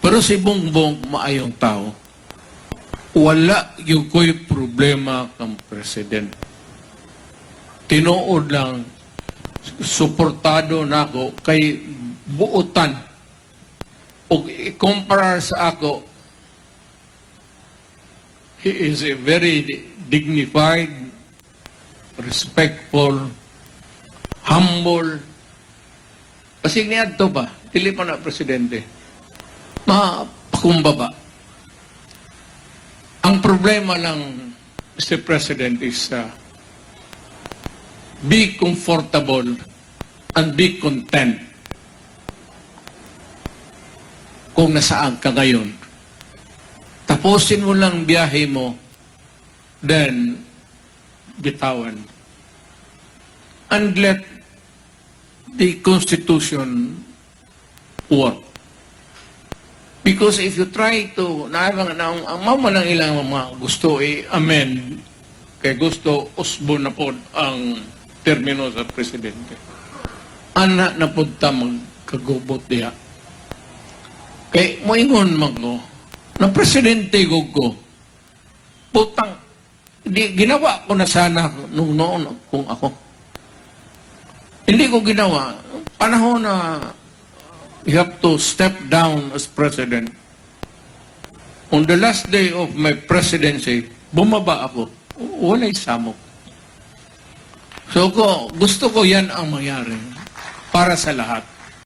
Pero si Bongbong maayong tao. Wala yung ko'y problema kang president. Tinuod lang, suportado na ako kay buutan. O i-compare sa ako, he is a very dignified, respectful, humble. Kasi niya ito ba? Dili pa na presidente. Mapakumbaba. Ang problema lang, Mr. President, is be comfortable and be content kung nasaan ka ngayon. Tapusin mo lang biyahe mo, then bitawan. And let the Constitution work. Because if you try to, ang mama lang ilang mga gusto i-amend, kay gusto usbo na po ang termino sa presidente. Anak na po magkagubot diya. Kay moingon magno, na presidente ko, putang, ginawa ko na sana nung noon kung ako. Hindi ko ginawa. Panahon na you have to step down as president. On the last day of my presidency, bumaba ako. Wala'y samok. So gusto ko yan ang mangyari para sa lahat.